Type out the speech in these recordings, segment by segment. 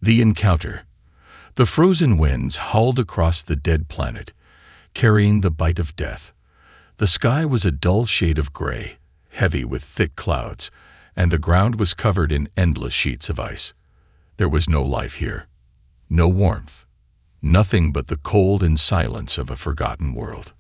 The encounter. The frozen winds howled across the dead planet, carrying the bite of death. The sky was a dull shade of gray, heavy with thick clouds, and the ground was covered in endless sheets of ice. There was no life here, no warmth, nothing but the cold and silence of a forgotten world.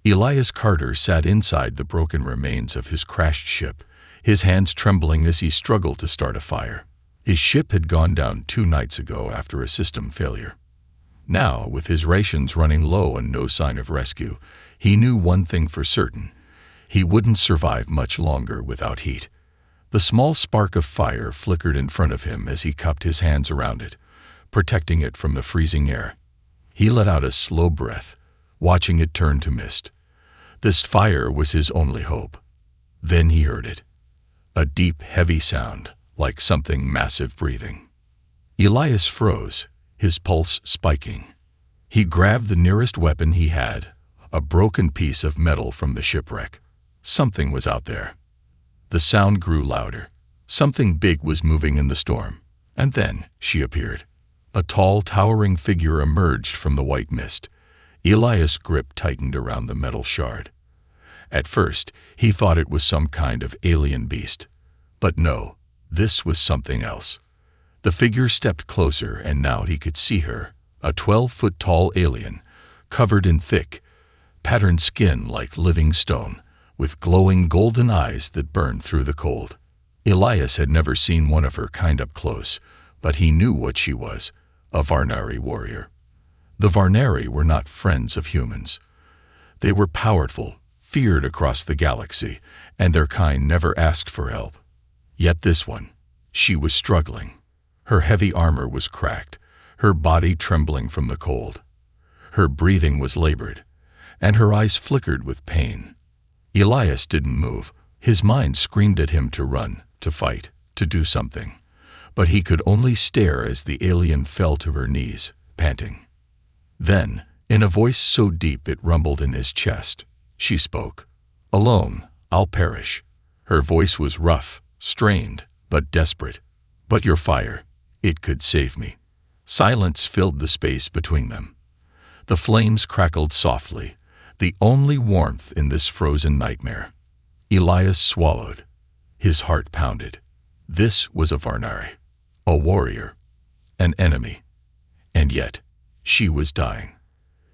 Elias Carter sat inside the broken remains of his crashed ship, his hands trembling as he struggled to start a fire. His ship had gone down 2 nights ago after a system failure. Now, with his rations running low and no sign of rescue, he knew one thing for certain: he wouldn't survive much longer without heat. The small spark of fire flickered in front of him as he cupped his hands around it, protecting it from the freezing air. He let out a slow breath, watching it turn to mist. This fire was his only hope. Then he heard it. A deep, heavy sound, like something massive breathing. Elias froze, his pulse spiking. He grabbed the nearest weapon he had, a broken piece of metal from the shipwreck. Something was out there. The sound grew louder. Something big was moving in the storm. And then she appeared. A tall, towering figure emerged from the white mist. Elias' grip tightened around the metal shard. At first, he thought it was some kind of alien beast. But no, this was something else. The figure stepped closer, and now he could see her, a 12-foot-tall alien, covered in thick, patterned skin like living stone, with glowing golden eyes that burned through the cold. Elias had never seen one of her kind up close, but he knew what she was, a Varnari warrior. The Varnari were not friends of humans. They were powerful, feared across the galaxy, and their kind never asked for help. Yet this one, she was struggling. Her heavy armor was cracked, her body trembling from the cold. Her breathing was labored, and her eyes flickered with pain. Elias didn't move. His mind screamed at him to run, to fight, to do something. But he could only stare as the alien fell to her knees, panting. Then, in a voice so deep it rumbled in his chest, she spoke. "Alone, I'll perish." Her voice was rough, strained, but desperate. "But your fire, it could save me." Silence filled the space between them. The flames crackled softly, the only warmth in this frozen nightmare. Elias swallowed. His heart pounded. This was a Varnari, a warrior, an enemy. And yet, she was dying.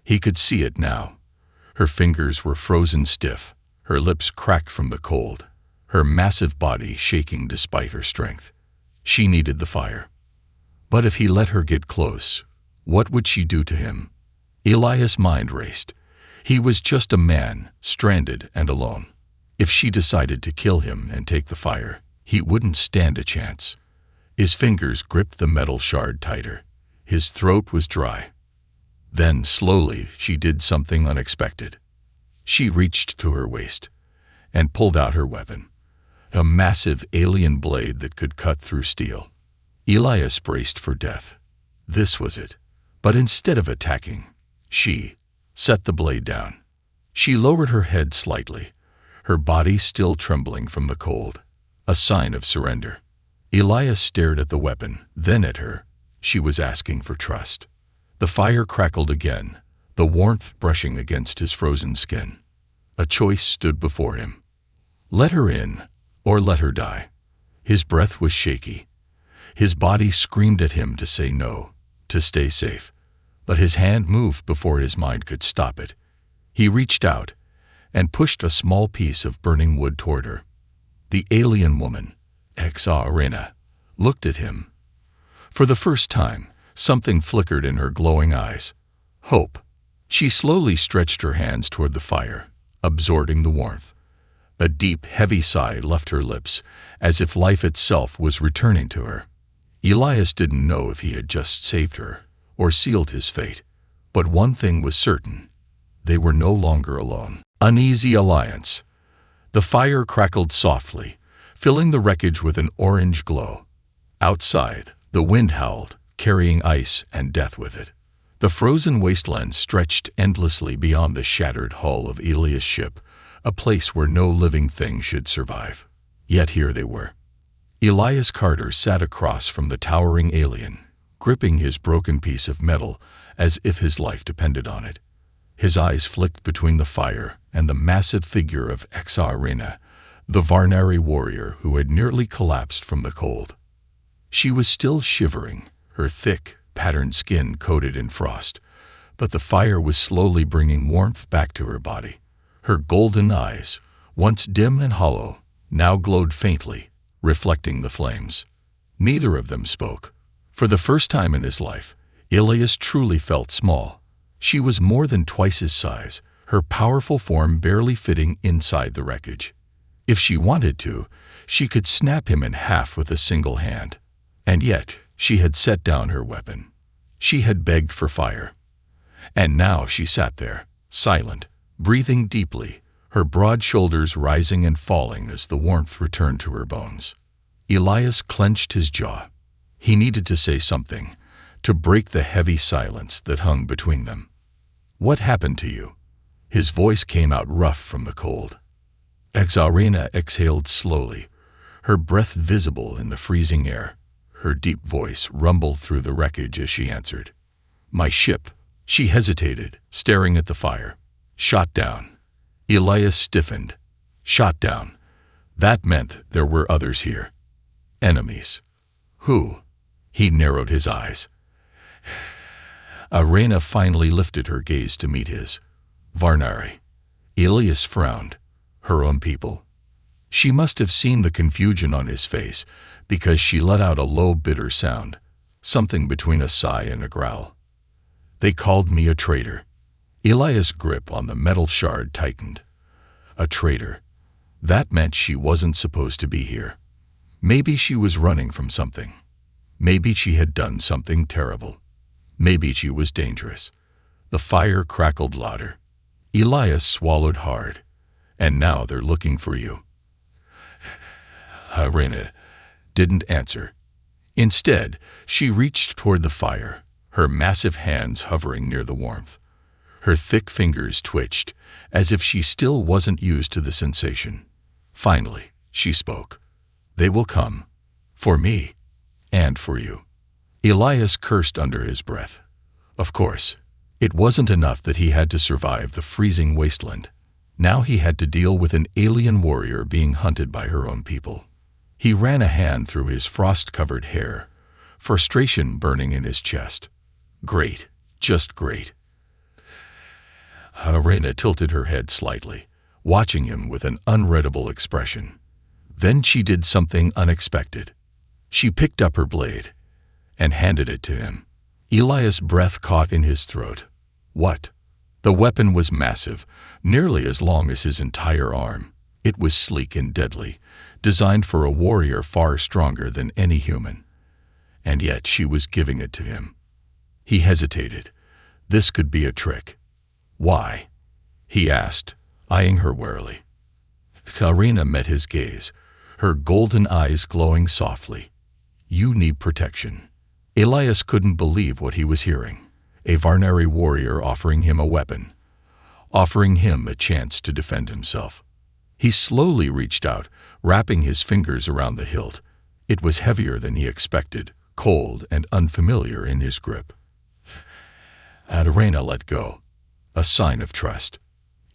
He could see it now. Her fingers were frozen stiff, her lips cracked from the cold, her massive body shaking despite her strength. She needed the fire. But if he let her get close, what would she do to him? Elias' mind raced. He was just a man, stranded and alone. If she decided to kill him and take the fire, he wouldn't stand a chance. His fingers gripped the metal shard tighter. His throat was dry. Then, slowly, she did something unexpected. She reached to her waist and pulled out her weapon, a massive alien blade that could cut through steel. Elias braced for death. This was it. But instead of attacking, she set the blade down. She lowered her head slightly, her body still trembling from the cold, a sign of surrender. Elias stared at the weapon, then at her. She was asking for trust. The fire crackled again, the warmth brushing against his frozen skin. A choice stood before him. Let her in, or let her die. His breath was shaky. His body screamed at him to say no, to stay safe. But his hand moved before his mind could stop it. He reached out and pushed a small piece of burning wood toward her. The alien woman, Exa Arena, looked at him. For the first time, something flickered in her glowing eyes. Hope. She slowly stretched her hands toward the fire, absorbing the warmth. A deep, heavy sigh left her lips, as if life itself was returning to her. Elias didn't know if he had just saved her or sealed his fate. But one thing was certain. They were no longer alone. Uneasy alliance. The fire crackled softly, filling the wreckage with an orange glow. Outside, the wind howled, carrying ice and death with it. The frozen wasteland stretched endlessly beyond the shattered hull of Elias' ship, a place where no living thing should survive. Yet here they were. Elias Carter sat across from the towering alien, gripping his broken piece of metal as if his life depended on it. His eyes flicked between the fire and the massive figure of Arena, the Varnari warrior who had nearly collapsed from the cold. She was still shivering, her thick, patterned skin coated in frost, but the fire was slowly bringing warmth back to her body. Her golden eyes, once dim and hollow, now glowed faintly, reflecting the flames. Neither of them spoke. For the first time in his life, Ilias truly felt small. She was more than twice his size, her powerful form barely fitting inside the wreckage. If she wanted to, she could snap him in half with a single hand. And yet, she had set down her weapon. She had begged for fire. And now she sat there, silent, breathing deeply, her broad shoulders rising and falling as the warmth returned to her bones. Ilias clenched his jaw. He needed to say something, to break the heavy silence that hung between them. "What happened to you?" His voice came out rough from the cold. Arena exhaled slowly, her breath visible in the freezing air. Her deep voice rumbled through the wreckage as she answered. "My ship." She hesitated, staring at the fire. "Shot down." Ilias stiffened. "Shot down." That meant there were others here. Enemies. Who? He narrowed his eyes. Arena finally lifted her gaze to meet his. Varnari. Ilias frowned. Her own people. She must have seen the confusion on his face, because she let out a low, bitter sound, something between a sigh and a growl. "They called me a traitor." Ilias' grip on the metal shard tightened. A traitor. That meant she wasn't supposed to be here. Maybe she was running from something. Maybe she had done something terrible. Maybe she was dangerous. The fire crackled louder. Ilias swallowed hard. "And now they're looking for you." Arena didn't answer. Instead, she reached toward the fire, her massive hands hovering near the warmth. Her thick fingers twitched, as if she still wasn't used to the sensation. Finally, she spoke. "They will come. For me. And for you." Ilias cursed under his breath. Of course, it wasn't enough that he had to survive the freezing wasteland. Now he had to deal with an alien warrior being hunted by her own people. He ran a hand through his frost-covered hair, frustration burning in his chest. Great. Just great. Arena tilted her head slightly, watching him with an unreadable expression. Then she did something unexpected. She picked up her blade and handed it to him. Ilias' breath caught in his throat. What? The weapon was massive, nearly as long as his entire arm. It was sleek and deadly, designed for a warrior far stronger than any human. And yet she was giving it to him. He hesitated. This could be a trick. "Why?" he asked, eyeing her warily. Arena met his gaze, her golden eyes glowing softly. "You need protection." Ilias couldn't believe what he was hearing. A Varnari warrior offering him a weapon, offering him a chance to defend himself. He slowly reached out, wrapping his fingers around the hilt. It was heavier than he expected, cold and unfamiliar in his grip. Arena let go, a sign of trust.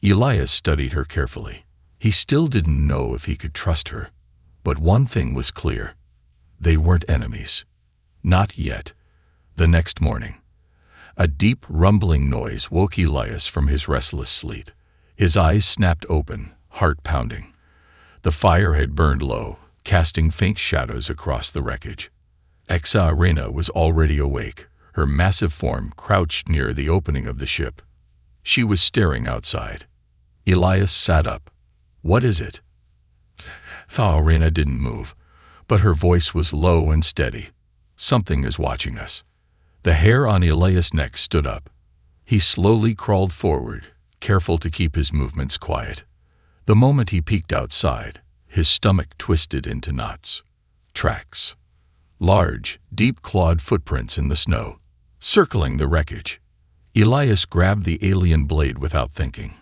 Ilias studied her carefully. He still didn't know if he could trust her. But one thing was clear. They weren't enemies. Not yet. The next morning, a deep rumbling noise woke Ilias from his restless sleep. His eyes snapped open, heart pounding. The fire had burned low, casting faint shadows across the wreckage. Arena was already awake, her massive form crouched near the opening of the ship. She was staring outside. Ilias sat up. "What is it?" Arena didn't move, but her voice was low and steady. "Something is watching us." The hair on Ilias' neck stood up. He slowly crawled forward, careful to keep his movements quiet. The moment he peeked outside, his stomach twisted into knots. Tracks. Large, deep-clawed footprints in the snow, circling the wreckage. Ilias grabbed the alien blade without thinking.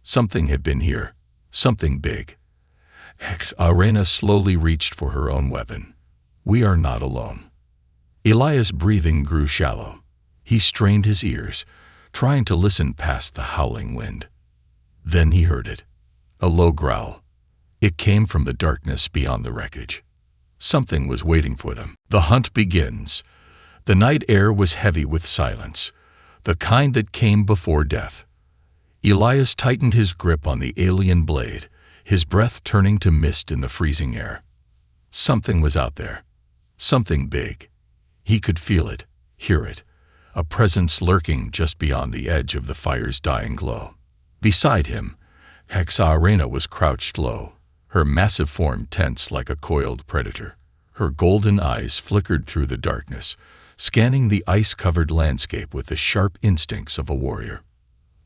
Something had been here. Something big. Arena slowly reached for her own weapon. "We are not alone." Elias' breathing grew shallow. He strained his ears, trying to listen past the howling wind. Then he heard it. A low growl. It came from the darkness beyond the wreckage. Something was waiting for them. The hunt begins. The night air was heavy with silence, the kind that came before death. Elias tightened his grip on the alien blade, his breath turning to mist in the freezing air. Something was out there. Something big. He could feel it, hear it, a presence lurking just beyond the edge of the fire's dying glow. Beside him, Hexarena was crouched low, her massive form tense like a coiled predator. Her golden eyes flickered through the darkness, scanning the ice-covered landscape with the sharp instincts of a warrior.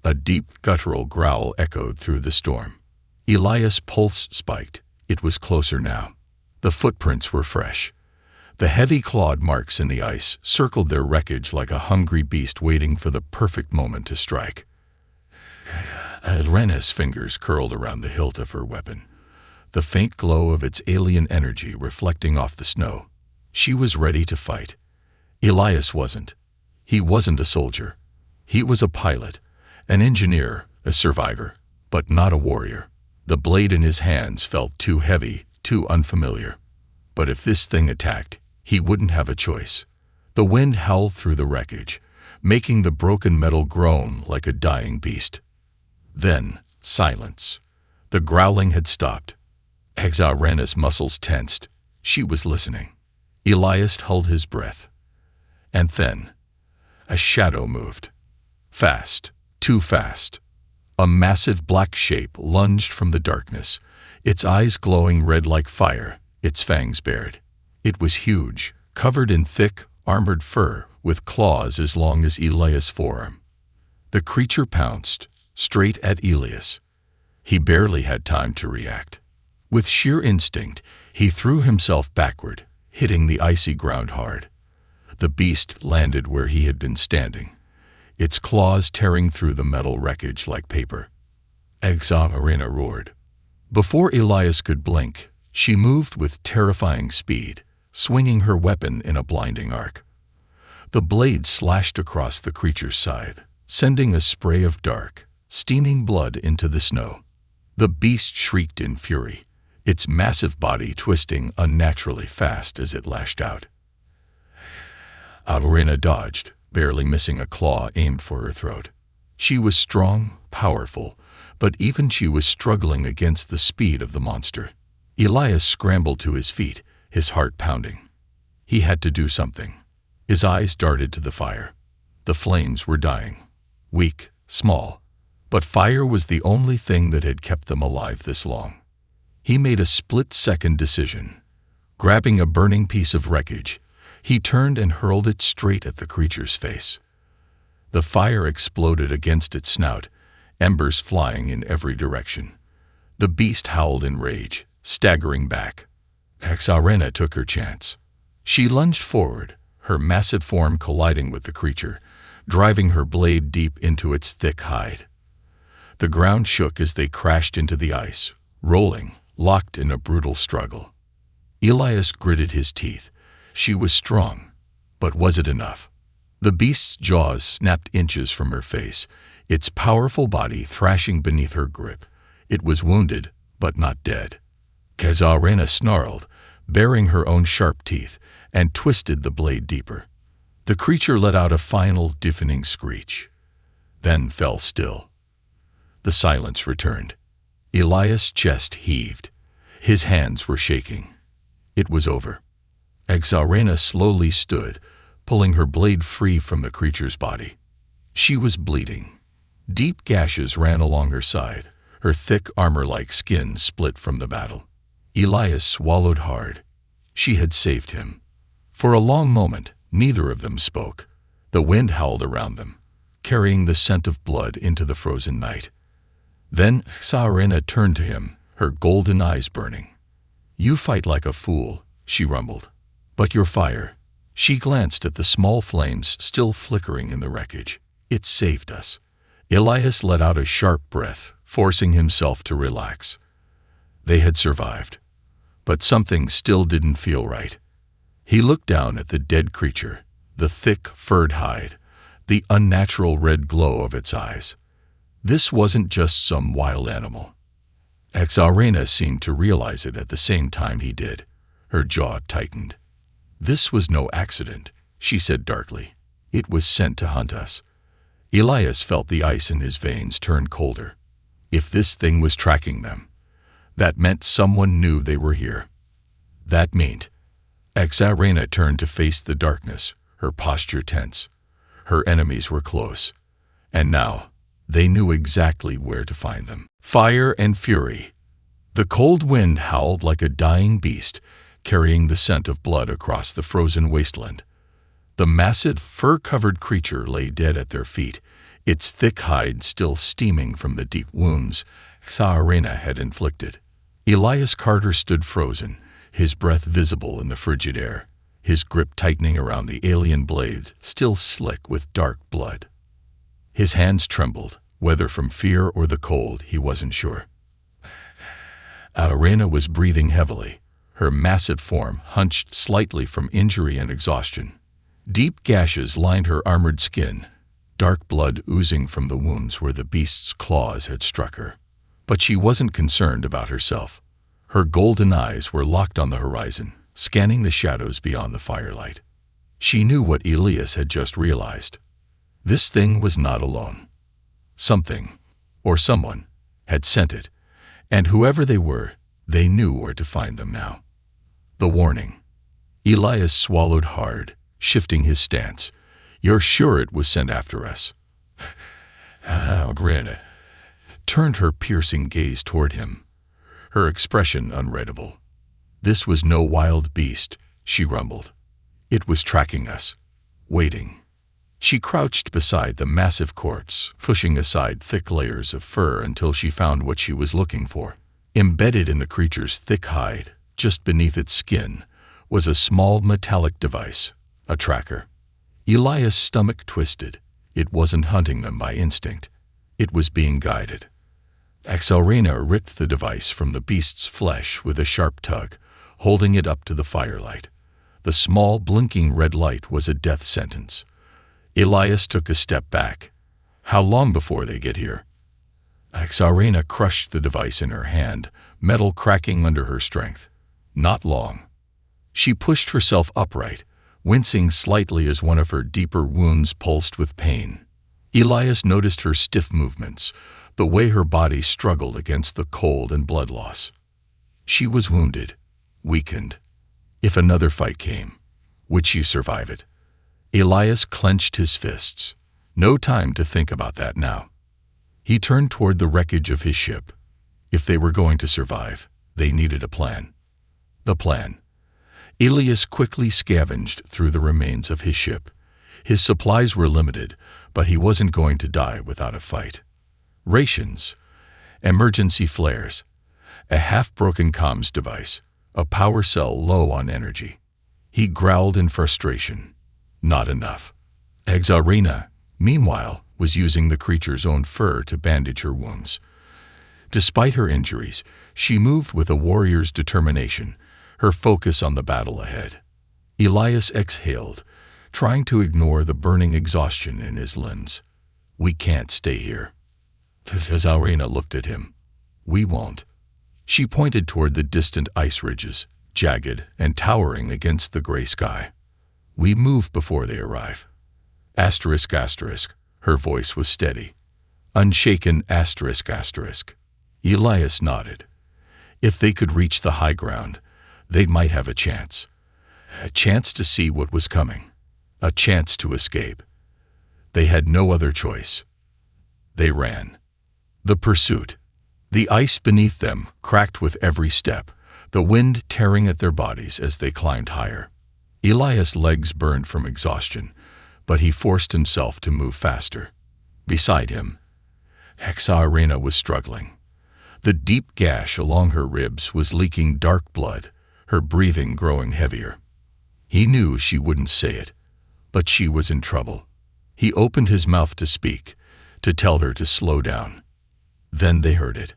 A deep, guttural growl echoed through the storm. Elias' pulse spiked. It was closer now. The footprints were fresh. The heavy clawed marks in the ice circled their wreckage like a hungry beast waiting for the perfect moment to strike. Rena's fingers curled around the hilt of her weapon, the faint glow of its alien energy reflecting off the snow. She was ready to fight. Elias wasn't. He wasn't a soldier. He was a pilot, an engineer, a survivor, but not a warrior. The blade in his hands felt too heavy, too unfamiliar. But if this thing attacked, he wouldn't have a choice. The wind howled through the wreckage, making the broken metal groan like a dying beast. Then, silence. The growling had stopped. Hexarena's muscles tensed. She was listening. Elias held his breath. And then, a shadow moved. Fast, too fast. A massive black shape lunged from the darkness, its eyes glowing red like fire, its fangs bared. It was huge, covered in thick, armored fur, with claws as long as Elias' forearm. The creature pounced, straight at Elias. He barely had time to react. With sheer instinct, he threw himself backward, hitting the icy ground hard. The beast landed where he had been standing, its claws tearing through the metal wreckage like paper. Hexarena roared. Before Elias could blink, she moved with terrifying speed, swinging her weapon in a blinding arc. The blade slashed across the creature's side, sending a spray of dark, steaming blood into the snow. The beast shrieked in fury, its massive body twisting unnaturally fast as it lashed out. Hexarena dodged, barely missing a claw aimed for her throat. She was strong, powerful, but even she was struggling against the speed of the monster. Elias scrambled to his feet, his heart pounding. He had to do something. His eyes darted to the fire. The flames were dying. Weak, small. But fire was the only thing that had kept them alive this long. He made a split-second decision. Grabbing a burning piece of wreckage, he turned and hurled it straight at the creature's face. The fire exploded against its snout, embers flying in every direction. The beast howled in rage, staggering back. Hexarena took her chance. She lunged forward, her massive form colliding with the creature, driving her blade deep into its thick hide. The ground shook as they crashed into the ice, rolling, locked in a brutal struggle. Elias gritted his teeth. She was strong, but was it enough? The beast's jaws snapped inches from her face, its powerful body thrashing beneath her grip. It was wounded, but not dead. Hexarena snarled, baring her own sharp teeth, and twisted the blade deeper. The creature let out a final, deafening screech, then fell still. The silence returned. Elias' chest heaved. His hands were shaking. It was over. Hexarena slowly stood, pulling her blade free from the creature's body. She was bleeding. Deep gashes ran along her side, her thick armor-like skin split from the battle. Elias swallowed hard. She had saved him. For a long moment, neither of them spoke. The wind howled around them, carrying the scent of blood into the frozen night. Then Hexarena turned to him, her golden eyes burning. "You fight like a fool," she rumbled. "But your fire." She glanced at the small flames still flickering in the wreckage. "It saved us." Elias let out a sharp breath, forcing himself to relax. They had survived. But something still didn't feel right. He looked down at the dead creature, the thick, furred hide, the unnatural red glow of its eyes. This wasn't just some wild animal. Exarena seemed to realize it at the same time he did. Her jaw tightened. "This was no accident," she said darkly. "It was sent to hunt us." Elias felt the ice in his veins turn colder. If this thing was tracking them, that meant someone knew they were here. That meant Exarena turned to face the darkness, her posture tense. Her enemies were close, and now they knew exactly where to find them. Fire and fury. The cold wind howled like a dying beast, carrying the scent of blood across the frozen wasteland. The massive, fur-covered creature lay dead at their feet, its thick hide still steaming from the deep wounds Exarena had inflicted. Elias Carter stood frozen, his breath visible in the frigid air, his grip tightening around the alien blades still slick with dark blood. His hands trembled, whether from fear or the cold, he wasn't sure. Arena was breathing heavily, her massive form hunched slightly from injury and exhaustion. Deep gashes lined her armored skin, dark blood oozing from the wounds where the beast's claws had struck her. But she wasn't concerned about herself. Her golden eyes were locked on the horizon, scanning the shadows beyond the firelight. She knew what Elias had just realized. This thing was not alone. Something, or someone, had sent it, and whoever they were, they knew where to find them now. The warning. Elias swallowed hard, shifting his stance. "You're sure it was sent after us?" Arena turned her piercing gaze toward him, her expression unreadable. "This was no wild beast," she rumbled. "It was tracking us, waiting." She crouched beside the massive corpse, pushing aside thick layers of fur until she found what she was looking for. Embedded in the creature's thick hide, just beneath its skin, was a small metallic device, a tracker. Elias' stomach twisted. It wasn't hunting them by instinct. It was being guided. Exarena ripped the device from the beast's flesh with a sharp tug, holding it up to the firelight. The small, blinking red light was a death sentence. Elias took a step back. "How long before they get here?" Exarena crushed the device in her hand, metal cracking under her strength. "Not long." She pushed herself upright, wincing slightly as one of her deeper wounds pulsed with pain. Elias noticed her stiff movements, the way her body struggled against the cold and blood loss. She was wounded, weakened. If another fight came, would she survive it? Elias clenched his fists. No time to think about that now. He turned toward the wreckage of his ship. If they were going to survive, they needed a plan. The plan. Elias quickly scavenged through the remains of his ship. His supplies were limited, but he wasn't going to die without a fight. Rations, emergency flares, a half-broken comms device, a power cell low on energy. He growled in frustration. Not enough. Exarena, meanwhile, was using the creature's own fur to bandage her wounds. Despite her injuries, she moved with a warrior's determination, her focus on the battle ahead. Elias exhaled, trying to ignore the burning exhaustion in his limbs. "We can't stay here." Exarena looked at him. "We won't." She pointed toward the distant ice ridges, jagged and towering against the gray sky. "We move before they arrive." Asterisk, asterisk. Her voice was steady. Unshaken, asterisk, asterisk. Elias nodded. If they could reach the high ground, they might have a chance. A chance to see what was coming. A chance to escape. They had no other choice. They ran. The pursuit. The ice beneath them cracked with every step, the wind tearing at their bodies as they climbed higher. Elias' legs burned from exhaustion, but he forced himself to move faster. Beside him, Exarena was struggling. The deep gash along her ribs was leaking dark blood, her breathing growing heavier. He knew she wouldn't say it, but she was in trouble. He opened his mouth to speak, to tell her to slow down. Then they heard it,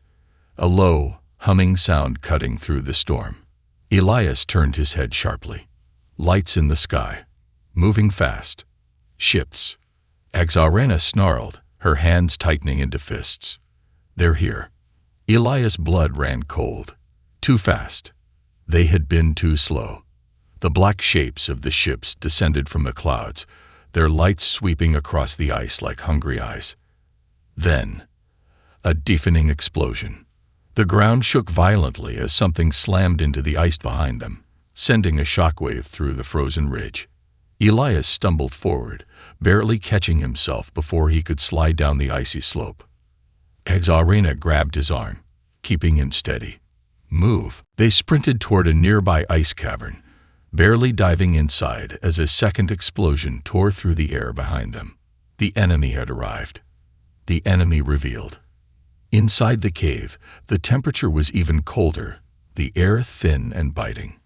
a low, humming sound cutting through the storm. Elias turned his head sharply. Lights in the sky. Moving fast. Ships. Exarena snarled, her hands tightening into fists. They're here. Elias' blood ran cold. Too fast. They had been too slow. The black shapes of the ships descended from the clouds, their lights sweeping across the ice like hungry eyes. Then, a deafening explosion. The ground shook violently as something slammed into the ice behind them, sending a shockwave through the frozen ridge. Elias stumbled forward, barely catching himself before he could slide down the icy slope. Exarena grabbed his arm, keeping him steady. Move. They sprinted toward a nearby ice cavern, barely diving inside as a second explosion tore through the air behind them. The enemy had arrived. The enemy revealed. Inside the cave, the temperature was even colder, the air thin and biting.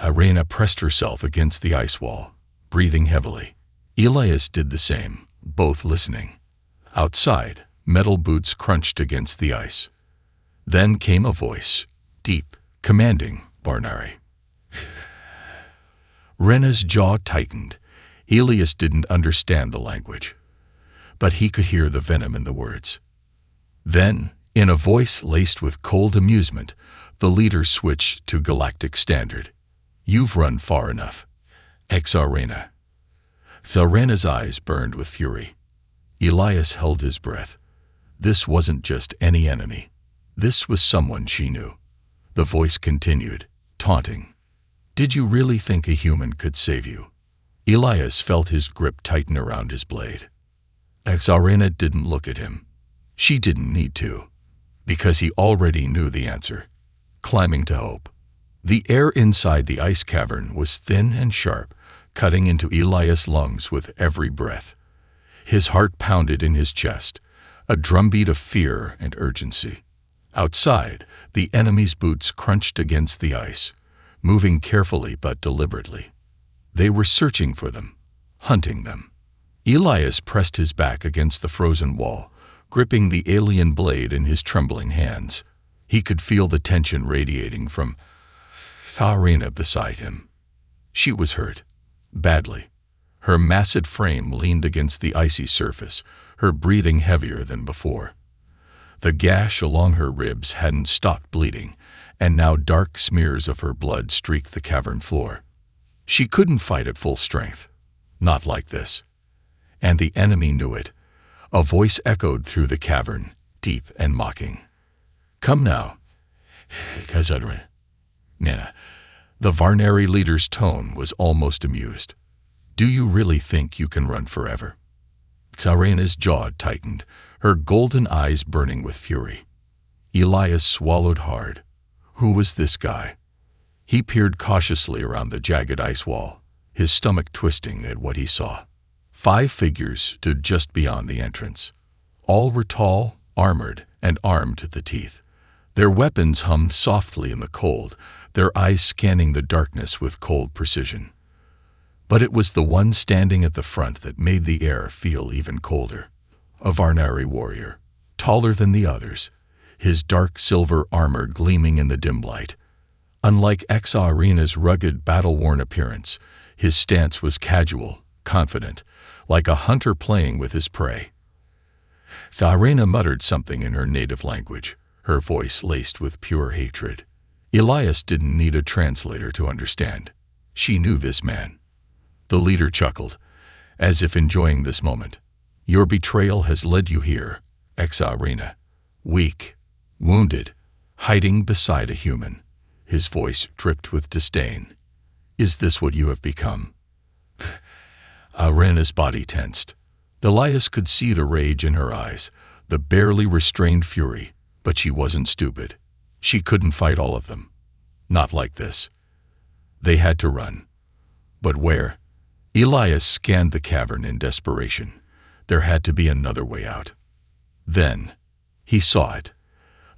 Arena pressed herself against the ice wall, breathing heavily. Elias did the same, both listening. Outside, metal boots crunched against the ice. Then came a voice, deep, commanding, Barnari. Rena's jaw tightened. Elias didn't understand the language, but he could hear the venom in the words. Then, in a voice laced with cold amusement, the leader switched to Galactic Standard. You've run far enough. Exarena. Zarena's eyes burned with fury. Elias held his breath. This wasn't just any enemy. This was someone she knew. The voice continued, taunting. Did you really think a human could save you? Elias felt his grip tighten around his blade. Exarena didn't look at him. She didn't need to, because he already knew the answer. Climbing to hope. The air inside the ice cavern was thin and sharp, cutting into Elias' lungs with every breath. His heart pounded in his chest, a drumbeat of fear and urgency. Outside, the enemy's boots crunched against the ice, moving carefully but deliberately. They were searching for them, hunting them. Elias pressed his back against the frozen wall, gripping the alien blade in his trembling hands. He could feel the tension radiating from Arena beside him. She was hurt, badly. Her massive frame leaned against the icy surface, her breathing heavier than before. The gash along her ribs hadn't stopped bleeding, and now dark smears of her blood streaked the cavern floor. She couldn't fight at full strength. Not like this. And the enemy knew it. A voice echoed through the cavern, deep and mocking. Come now. Nana. The Varnari leader's tone was almost amused. Do you really think you can run forever? Zarena's jaw tightened, her golden eyes burning with fury. Elias swallowed hard. Who was this guy? He peered cautiously around the jagged ice wall, his stomach twisting at what he saw. 5 figures stood just beyond the entrance. All were tall, armored, and armed to the teeth. Their weapons hummed softly in the cold, their eyes scanning the darkness with cold precision. But it was the one standing at the front that made the air feel even colder. A Varnari warrior, taller than the others, his dark silver armor gleaming in the dim light. Unlike Exarena's rugged, battle-worn appearance, his stance was casual, confident, like a hunter playing with his prey. Arena muttered something in her native language, her voice laced with pure hatred. Elias didn't need a translator to understand. She knew this man. The leader chuckled, as if enjoying this moment. Your betrayal has led you here, Exarena. Weak, wounded, hiding beside a human. His voice dripped with disdain. Is this what you have become? Arena's body tensed. Elias could see the rage in her eyes, the barely restrained fury, but she wasn't stupid. She couldn't fight all of them. Not like this. They had to run. But where? Elias scanned the cavern in desperation. There had to be another way out. Then, he saw it.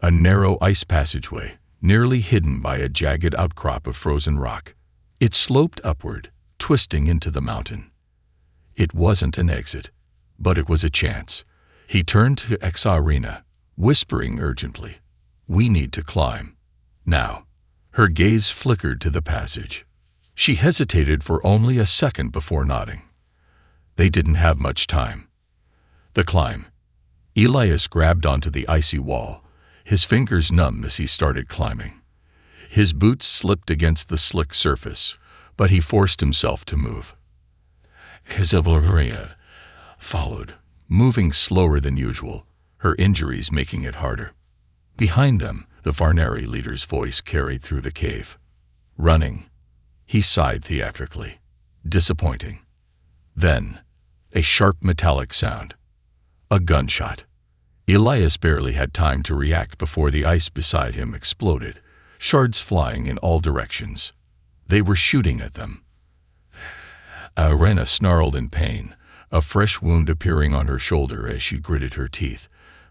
A narrow ice passageway, nearly hidden by a jagged outcrop of frozen rock. It sloped upward, twisting into the mountain. It wasn't an exit, but it was a chance. He turned to Exarena, whispering urgently, We need to climb. Now. Her gaze flickered to the passage, She hesitated for only a second before nodding. They didn't have much time. The climb. Elias grabbed onto the icy wall, his fingers numb as he started climbing. His boots slipped against the slick surface, but he forced himself to move. Isabella followed, moving slower than usual, her injuries making it harder. Behind them, the Varnari leader's voice carried through the cave. Running. He sighed theatrically. Disappointing. Then, a sharp metallic sound. A gunshot. Elias barely had time to react before the ice beside him exploded, shards flying in all directions. They were shooting at them. Irena snarled in pain, a fresh wound appearing on her shoulder as she gritted her teeth,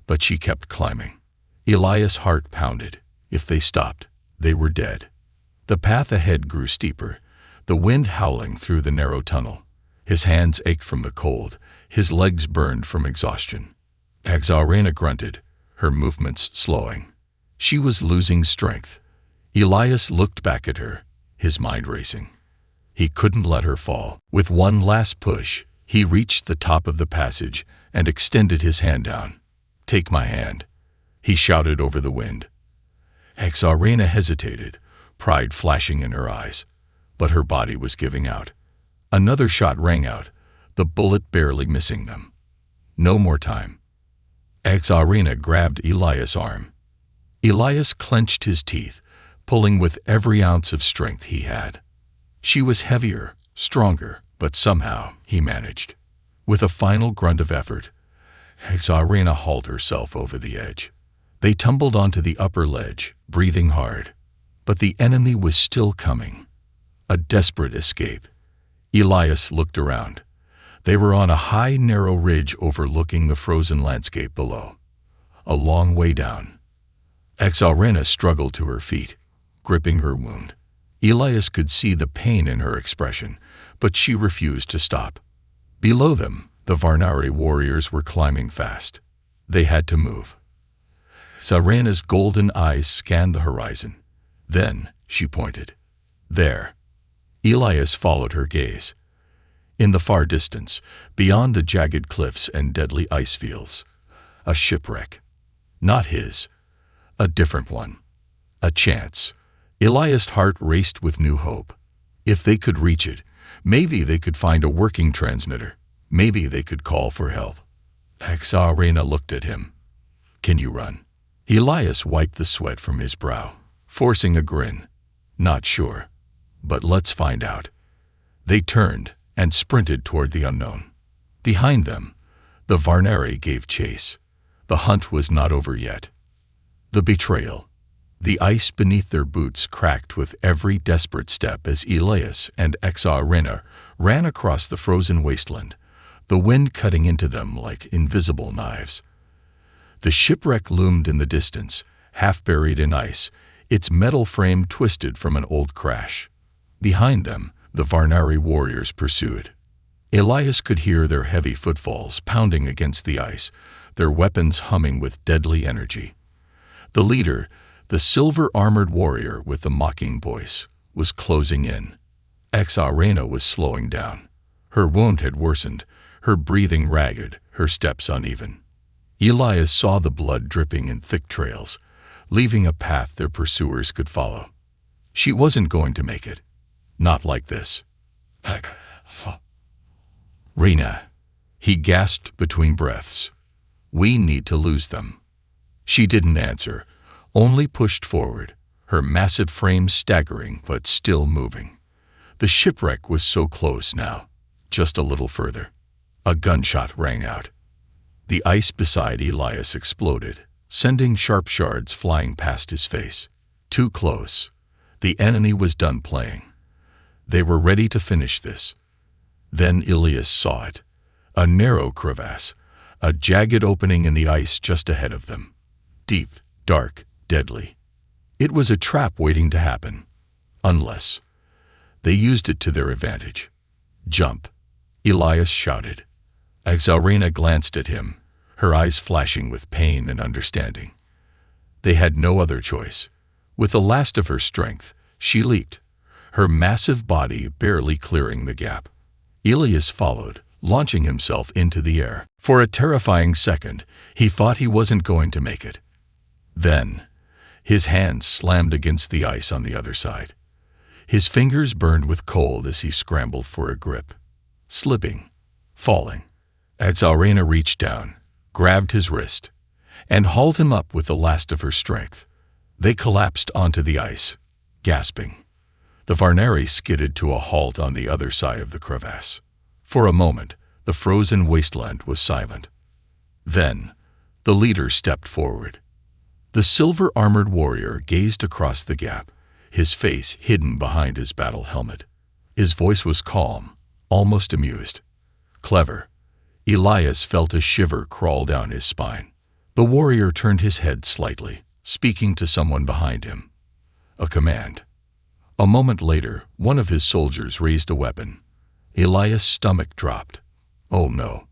but she kept climbing. Elias' heart pounded. If they stopped, they were dead. The path ahead grew steeper, the wind howling through the narrow tunnel. His hands ached from the cold, his legs burned from exhaustion. Irena grunted, her movements slowing. She was losing strength. Elias looked back at her, his mind racing. He couldn't let her fall. With one last push, he reached the top of the passage and extended his hand down. "Take my hand," he shouted over the wind. Irena hesitated, pride flashing in her eyes, but her body was giving out. Another shot rang out, the bullet barely missing them. No more time. Irena grabbed Elias' arm. Elias clenched his teeth, pulling with every ounce of strength he had. She was heavier, stronger, but somehow he managed. With a final grunt of effort, Irena hauled herself over the edge. They tumbled onto the upper ledge, breathing hard. But the enemy was still coming. A desperate escape. Elias looked around. They were on a high, narrow ridge overlooking the frozen landscape below. A long way down. Irena struggled to her feet, gripping her wound. Elias could see the pain in her expression, but she refused to stop. Below them, the Varnari warriors were climbing fast. They had to move. Irena's golden eyes scanned the horizon. Then she pointed. There. Elias followed her gaze. In the far distance, beyond the jagged cliffs and deadly ice fields, a shipwreck. Not his. A different one. A chance. Elias' heart raced with new hope. If they could reach it, maybe they could find a working transmitter. Maybe they could call for help. Irena looked at him. "Can you run?" Elias wiped the sweat from his brow, forcing a grin. "Not sure, but let's find out." They turned and sprinted toward the unknown. Behind them, the Varnari gave chase. The hunt was not over yet. The betrayal. The ice beneath their boots cracked with every desperate step as Elias and Irena ran across the frozen wasteland, the wind cutting into them like invisible knives. The shipwreck loomed in the distance, half buried in ice, its metal frame twisted from an old crash. Behind them, the Varnari warriors pursued. Elias could hear their heavy footfalls pounding against the ice, their weapons humming with deadly energy. The leader, the silver-armored warrior with the mocking voice, was closing in. Irena was slowing down. Her wound had worsened, her breathing ragged, her steps uneven. Elias saw the blood dripping in thick trails, leaving a path their pursuers could follow. She wasn't going to make it. Not like this. "Rena," he gasped between breaths. "We need to lose them." She didn't answer, only pushed forward, her massive frame staggering but still moving. The shipwreck was so close now, just a little further. A gunshot rang out. The ice beside Elias exploded, sending sharp shards flying past his face. Too close. The enemy was done playing. They were ready to finish this. Then Elias saw it. A narrow crevasse, a jagged opening in the ice just ahead of them. Deep, dark, deadly. It was a trap waiting to happen. Unless they used it to their advantage. "Jump," Elias shouted. Irena glanced at him, her eyes flashing with pain and understanding. They had no other choice. With the last of her strength, she leaped, her massive body barely clearing the gap. Elias followed, launching himself into the air. For a terrifying second, he thought he wasn't going to make it. Then, his hands slammed against the ice on the other side. His fingers burned with cold as he scrambled for a grip. Slipping, falling. Exarena reached down, grabbed his wrist, and hauled him up with the last of her strength. They collapsed onto the ice, gasping. The Varnari skidded to a halt on the other side of the crevasse. For a moment, the frozen wasteland was silent. Then, the leader stepped forward. The silver-armored warrior gazed across the gap, his face hidden behind his battle helmet. His voice was calm, almost amused. Clever. Elias felt a shiver crawl down his spine. The warrior turned his head slightly, speaking to someone behind him. A command. A moment later, one of his soldiers raised a weapon. Elias' stomach dropped. Oh no.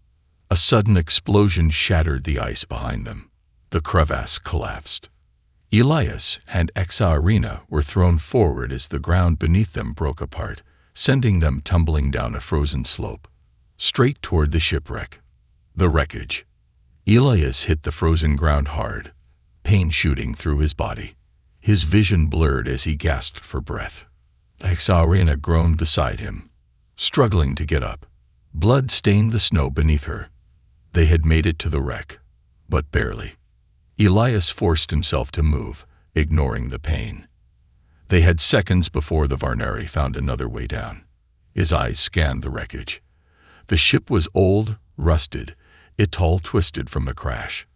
A sudden explosion shattered the ice behind them. The crevasse collapsed. Elias and Exarena were thrown forward as the ground beneath them broke apart, sending them tumbling down a frozen slope, straight toward the shipwreck. The wreckage. Elias hit the frozen ground hard, pain shooting through his body. His vision blurred as he gasped for breath. Exarena groaned beside him, struggling to get up. Blood stained the snow beneath her. They had made it to the wreck, but barely. Elias forced himself to move, ignoring the pain. They had seconds before the Varnari found another way down. His eyes scanned the wreckage. The ship was old, rusted, its hull twisted from the crash.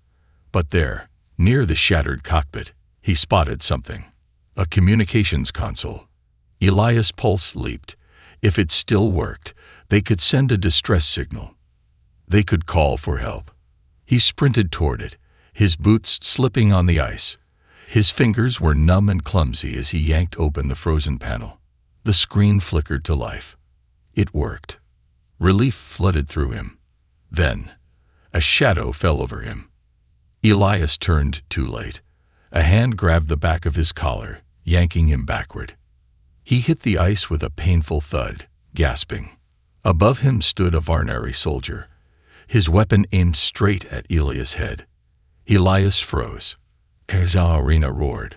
But there, near the shattered cockpit, he spotted something. A communications console. Elias' pulse leaped. If it still worked, they could send a distress signal. They could call for help. He sprinted toward it, his boots slipping on the ice. His fingers were numb and clumsy as he yanked open the frozen panel. The screen flickered to life. It worked. Relief flooded through him. Then, a shadow fell over him. Elias turned too late. A hand grabbed the back of his collar, yanking him backward. He hit the ice with a painful thud, gasping. Above him stood a Varnari soldier, his weapon aimed straight at Elias' head. Elias froze. Exarena roared.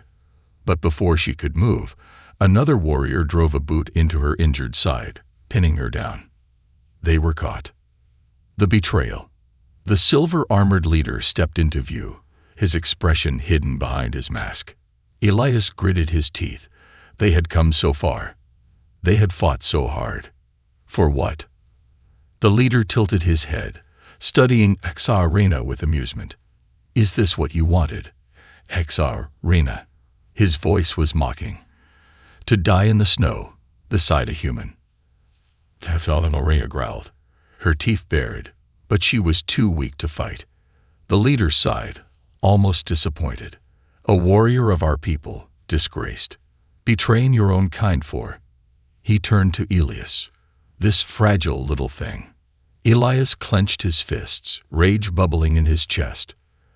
But before she could move, another warrior drove a boot into her injured side, pinning her down. They were caught. The betrayal. The silver-armored leader stepped into view, his expression hidden behind his mask. Elias gritted his teeth. They had come so far. They had fought so hard. For what? The leader tilted his head, studying Exarena with amusement. Is this what you wanted, Exarena? His voice was mocking. To die in the snow, beside a human. Exarena growled, her teeth bared, but she was too weak to fight. The leader sighed, almost disappointed. A warrior of our people, disgraced. Betraying your own kind for. He turned to Elias. This fragile little thing. Elias clenched his fists, rage bubbling in his chest.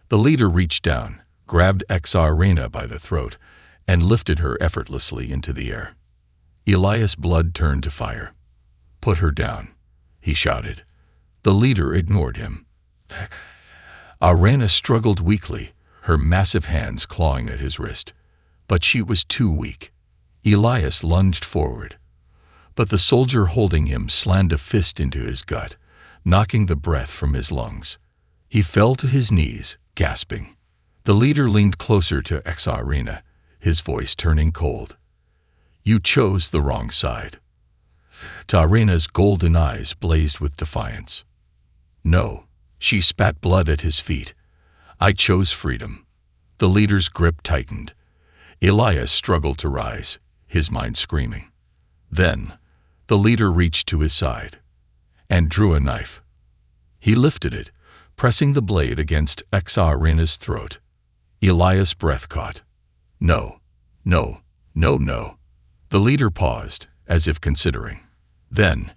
The leader reached down, grabbed Exarena by the throat, and lifted her effortlessly into the air. Elias' blood turned to fire. Put her down, he shouted. The leader ignored him. Arena struggled weakly, her massive hands clawing at his wrist. But she was too weak. Elias lunged forward. But the soldier holding him slammed a fist into his gut, knocking the breath from his lungs. He fell to his knees, gasping. The leader leaned closer to Exarena, his voice turning cold. You chose the wrong side. Exarena's golden eyes blazed with defiance. No, she spat blood at his feet. I chose freedom. The leader's grip tightened. Elias struggled to rise, his mind screaming. Then, the leader reached to his side and drew a knife. He lifted it, pressing the blade against Exarena's throat. Elias' breath caught. No, no, no, no. The leader paused, as if considering. Then,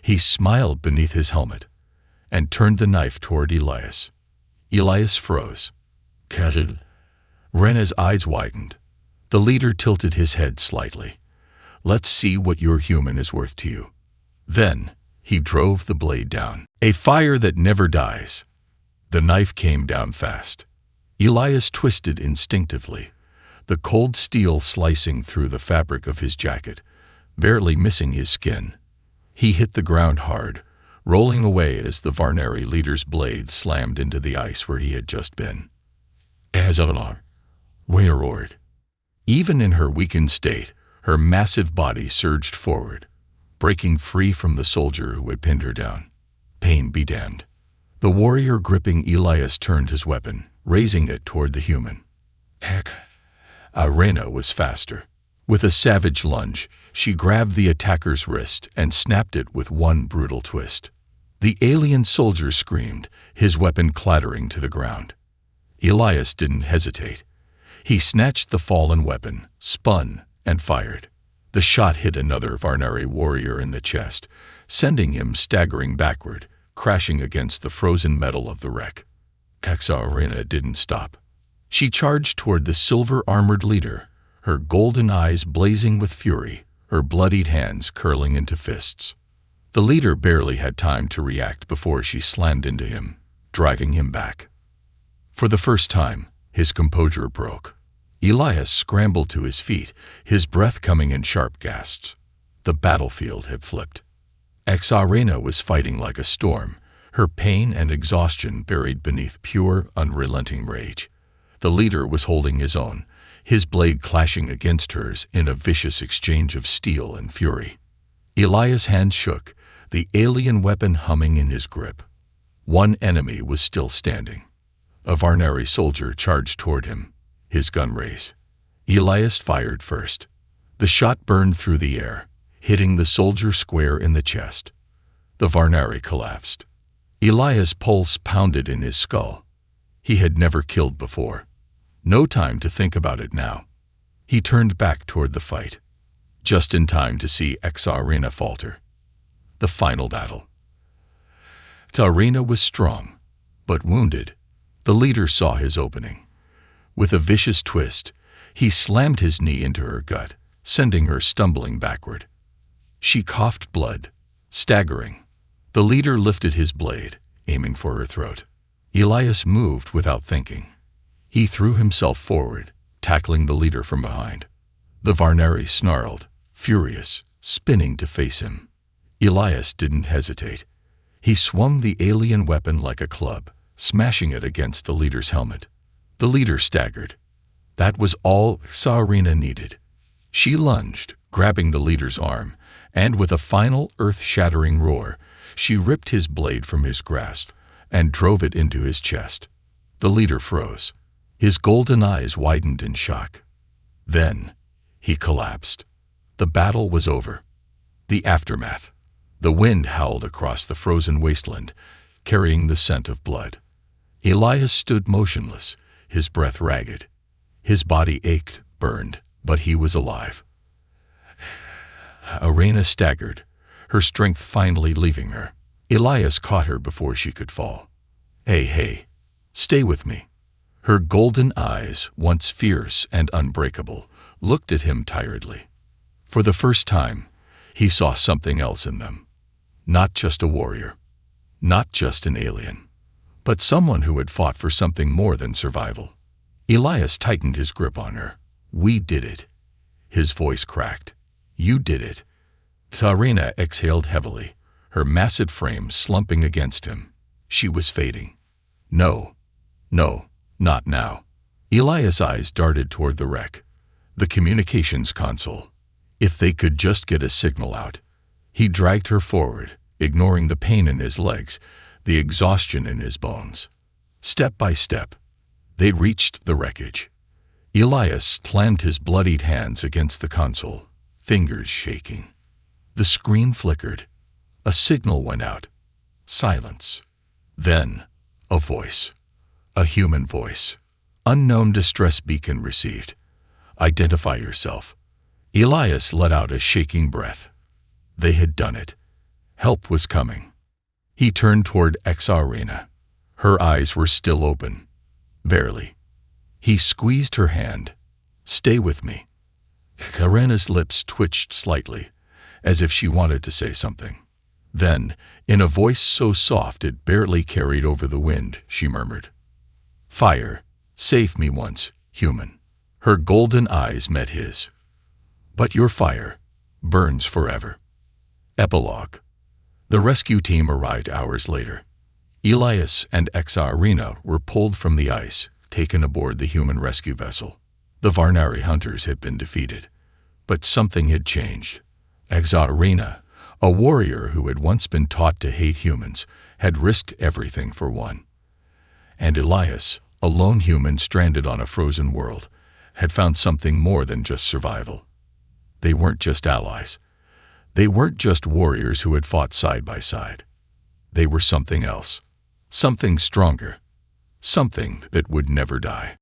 he smiled beneath his helmet and turned the knife toward Elias. Elias froze. Rena's eyes widened. The leader tilted his head slightly. Let's see what your human is worth to you." Then he drove the blade down. A fire that never dies. The knife came down fast. Elias twisted instinctively, the cold steel slicing through the fabric of his jacket, barely missing his skin. He hit the ground hard, rolling away as the Varnari leader's blade slammed into the ice where he had just been. Azalar, Rhea roared. Even in her weakened state, her massive body surged forward, breaking free from the soldier who had pinned her down. Pain be damned. The warrior gripping Elias turned his weapon, raising it toward the human. Arena was faster. With a savage lunge, she grabbed the attacker's wrist and snapped it with one brutal twist. The alien soldier screamed, his weapon clattering to the ground. Elias didn't hesitate. He snatched the fallen weapon, spun, and fired. The shot hit another Varnari warrior in the chest, sending him staggering backward, crashing against the frozen metal of the wreck. Arena didn't stop. She charged toward the silver-armored leader, her golden eyes blazing with fury, her bloodied hands curling into fists. The leader barely had time to react before she slammed into him, driving him back. For the first time, his composure broke. Elias scrambled to his feet, his breath coming in sharp gasps. The battlefield had flipped. Arena was fighting like a storm, her pain and exhaustion buried beneath pure, unrelenting rage. The leader was holding his own, his blade clashing against hers in a vicious exchange of steel and fury. Elias' hand shook, the alien weapon humming in his grip. One enemy was still standing. A Varnari soldier charged toward him, his gun raised. Elias fired first. The shot burned through the air, hitting the soldier square in the chest. The Varnari collapsed. Elias' pulse pounded in his skull. He had never killed before. No time to think about it now. He turned back toward the fight, just in time to see Arena falter. The final battle. Arena was strong, but wounded. The leader saw his opening. With a vicious twist, he slammed his knee into her gut, sending her stumbling backward. She coughed blood, staggering. The leader lifted his blade, aiming for her throat. Elias moved without thinking. He threw himself forward, tackling the leader from behind. The Varnari snarled, furious, spinning to face him. Elias didn't hesitate. He swung the alien weapon like a club, smashing it against the leader's helmet. The leader staggered. That was all Arena needed. She lunged, grabbing the leader's arm, and with a final earth-shattering roar, she ripped his blade from his grasp and drove it into his chest. The leader froze. His golden eyes widened in shock. Then, he collapsed. The battle was over. The aftermath. The wind howled across the frozen wasteland, carrying the scent of blood. Elias stood motionless, his breath ragged. His body ached, burned, but he was alive. Arena staggered, her strength finally leaving her. Elias caught her before she could fall. Hey, stay with me." Her golden eyes, once fierce and unbreakable, looked at him tiredly. For the first time, he saw something else in them. Not just a warrior, not just an alien, but someone who had fought for something more than survival. Elias tightened his grip on her. "We did it." His voice cracked. "You did it." Arena exhaled heavily, her massive frame slumping against him. She was fading. No, not now. Elias' eyes darted toward the wreck, the communications console. If they could just get a signal out. He dragged her forward, ignoring the pain in his legs, the exhaustion in his bones. Step by step, they reached the wreckage. Elias slammed his bloodied hands against the console, fingers shaking. The screen flickered. A signal went out. Silence. Then, a voice. A human voice. Unknown distress beacon received. Identify yourself. Elias let out a shaking breath. They had done it. Help was coming. He turned toward Arena. Her eyes were still open. Barely. He squeezed her hand. "Stay with me." Karena's lips twitched slightly, as if she wanted to say something. Then, in a voice so soft it barely carried over the wind, she murmured, "Fire, save me once, human." Her golden eyes met his. "But your fire burns forever." Epilogue. The rescue team arrived hours later. Elias and Exarina were pulled from the ice, taken aboard the human rescue vessel. The Varnari hunters had been defeated, but something had changed. Exarina, a warrior who had once been taught to hate humans, had risked everything for one. And Elias, a lone human stranded on a frozen world, had found something more than just survival. They weren't just allies. They weren't just warriors who had fought side by side. They were something else, something stronger, something that would never die.